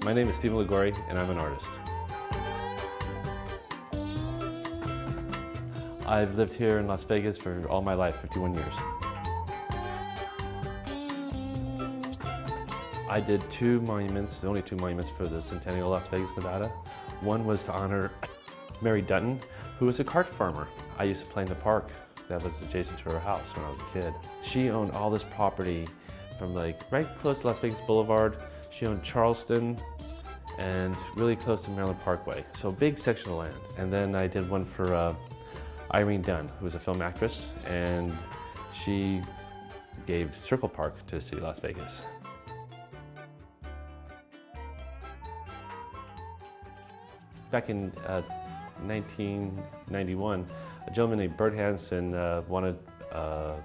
My name is Steve Liguori, and I'm an artist. I've lived here in Las Vegas for all my life, 51 years. I did two monuments, the only two monuments for the Centennial Las Vegas, Nevada. One was to honor Mary Dutton, who was a cart farmer. I used to play in the park that was adjacent to her house when I was a kid. She owned all this property from like right close to Las Vegas Boulevard. She owned Charleston and really close to Maryland Parkway. So a big section of land. And then I did one for Irene Dunn, who was a film actress, and she gave Circle Park to the city of Las Vegas. Back in 1991, a gentleman named Bert Hansen wanted to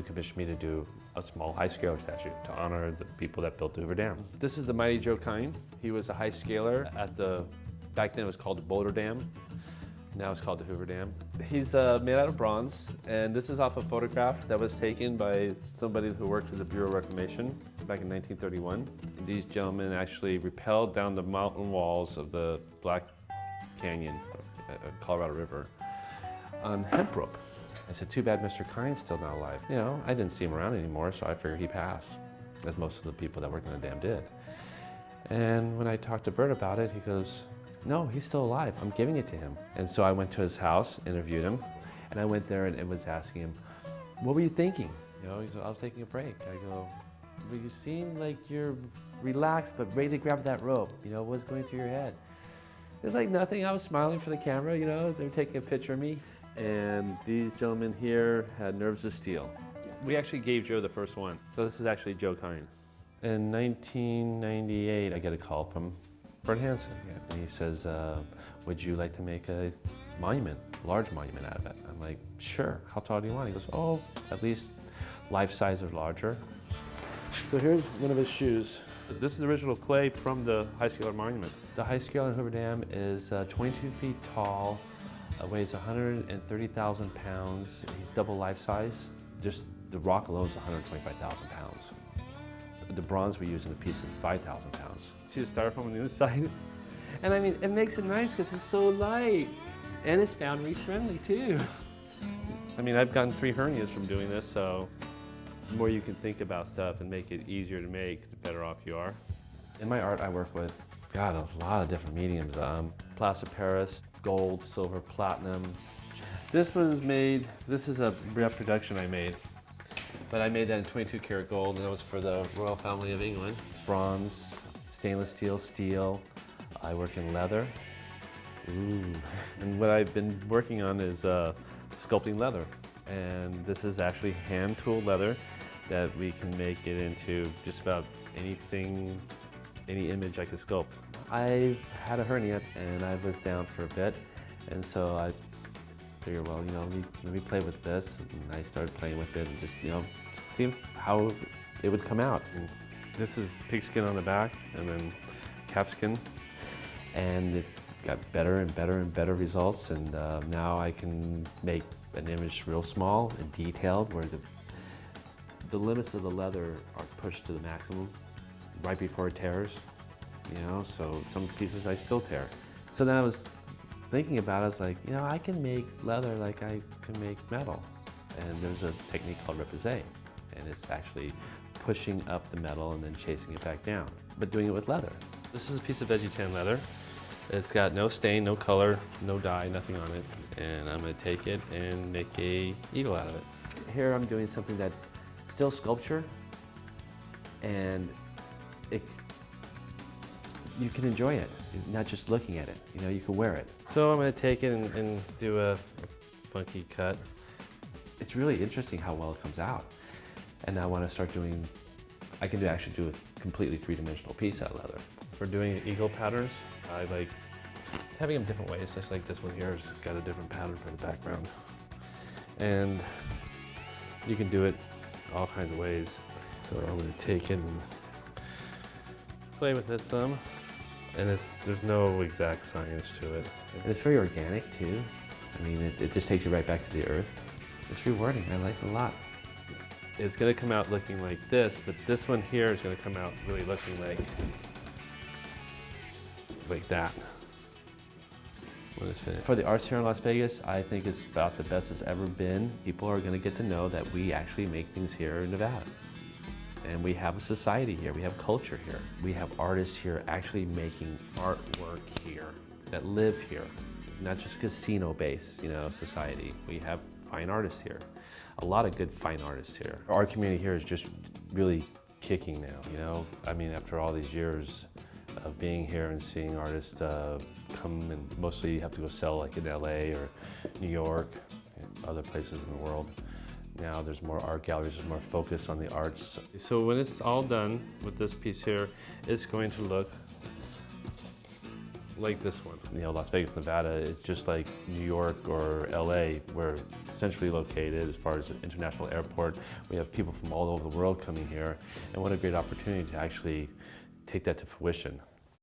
commission me to do a small high scaler statue to honor the people that built the Hoover Dam. This is the mighty Joe Kine. He was a high scaler at back then it was called the Boulder Dam. Now it's called the Hoover Dam. He's made out of bronze, and this is off a photograph that was taken by somebody who worked for the Bureau of Reclamation back in 1931. These gentlemen actually rappelled down the mountain walls of the Black Canyon, Colorado River, on hemp rope. I said, too bad Mr. Kine's still not alive. You know, I didn't see him around anymore, so I figured he passed, as most of the people that worked on the dam did. And when I talked to Bert about it, he goes, no, he's still alive. I'm giving it to him. And so I went to his house, interviewed him, and I went there and was asking him, what were you thinking? You know, he said, I was taking a break. I go, well, you seem like you're relaxed but ready to grab that rope. You know, what's going through your head? It was like nothing. I was smiling for the camera, you know, they were taking a picture of me. And these gentlemen here had nerves of steel. We actually gave Joe the first one. So this is actually Joe Kine. In 1998, I get a call from Bert Hansen. And he says, would you like to make a monument, large monument out of it? I'm like, sure, how tall do you want? He goes, oh, at least life size or larger. So here's one of his shoes. This is the original clay from the high scaler monument. The high scaler in Hoover Dam is 22 feet tall, weighs 130,000 pounds. He's double life size. Just the rock alone is 125,000 pounds. The bronze we use in a piece is 5,000 pounds. See the styrofoam on the inside? And I mean, it makes it nice because it's so light. And it's boundary friendly too. I mean, I've gotten 3 hernias from doing this, so the more you can think about stuff and make it easier to make, the better off you are. In my art, I work with, God, a lot of different mediums. Plaster Paris, gold, silver, platinum. This one's made, this is a reproduction I made, but I made that in 22 karat gold, and that was for the royal family of England. Bronze, stainless steel, steel. I work in leather. Ooh. And what I've been working on is sculpting leather. And this is actually hand-tooled leather that we can make it into just about anything, any image I could sculpt. I had a hernia and I was down for a bit, and so I figured, well, you know, let me play with this, and I started playing with it and just, you know, see how it would come out. And this is pigskin on the back and then calfskin, and it got better and better and better results, and now I can make an image real small and detailed where the limits of the leather are pushed to the maximum right before it tears, you know, so some pieces I still tear. So then I was thinking about it, I was like, you know, I can make leather like I can make metal. And there's a technique called repoussé, and it's actually pushing up the metal and then chasing it back down, but doing it with leather. This is a piece of Vegetan leather. It's got no stain, no color, no dye, nothing on it. And I'm gonna take it and make a eagle out of it. Here I'm doing something that's still sculpture, and you can enjoy it, not just looking at it. You know, you can wear it. So I'm gonna take it and do a funky cut. It's really interesting how well it comes out. And I wanna start doing, I can actually do a completely 3-dimensional piece out of leather. For doing eagle patterns, I like having them different ways, just like this one here has got a different pattern for the background. And you can do it all kinds of ways. So I'm gonna take it and play with it some. And there's no exact science to it. And it's very organic too. I mean, it just takes you right back to the earth. It's rewarding, I like it a lot. It's gonna come out looking like this, but this one here is gonna come out really looking like like that. When it's finished. For the arts here in Las Vegas, I think it's about the best it's ever been. People are gonna get to know that we actually make things here in Nevada. And we have a society here, we have culture here. We have artists here actually making artwork here, that live here. Not just casino-based, society. We have fine artists here. A lot of good fine artists here. Our community here is just really kicking now, I mean, after all these years of being here and seeing artists come, and mostly you have to go sell like in LA or New York and other places in the world. Now there's more art galleries, there's more focus on the arts. So when it's all done with this piece here, it's going to look like this one. Las Vegas, Nevada is just like New York or LA. We're centrally located as far as an international airport. We have people from all over the world coming here, and what a great opportunity to actually take that to fruition.